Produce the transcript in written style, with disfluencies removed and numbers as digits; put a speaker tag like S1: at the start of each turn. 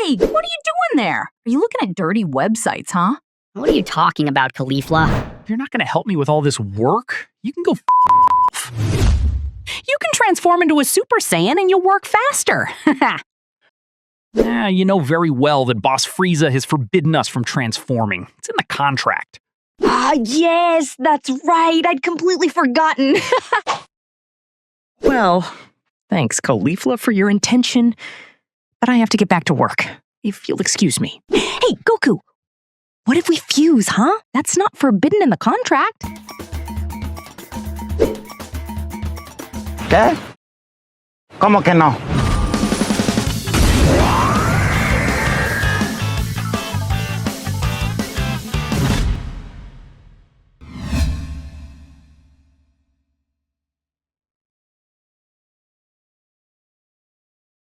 S1: Hey, what are you doing there? Are you looking at dirty websites, huh?
S2: What are you talking about, Caulifla?
S3: You're not going to help me with all this work? You can go off.
S1: You can transform into a Super Saiyan and you'll work faster.
S3: Yeah, you know very well that Boss Frieza has forbidden us from transforming. It's in the contract.
S1: Ah, yes, that's right. I'd completely forgotten.
S4: Well, thanks, Caulifla, for your intention, but I have to get back to work, if you'll excuse me.
S1: Hey, Goku, what if we fuse, huh? That's not forbidden in the contract.
S5: ¿Qué? ¿Cómo que no?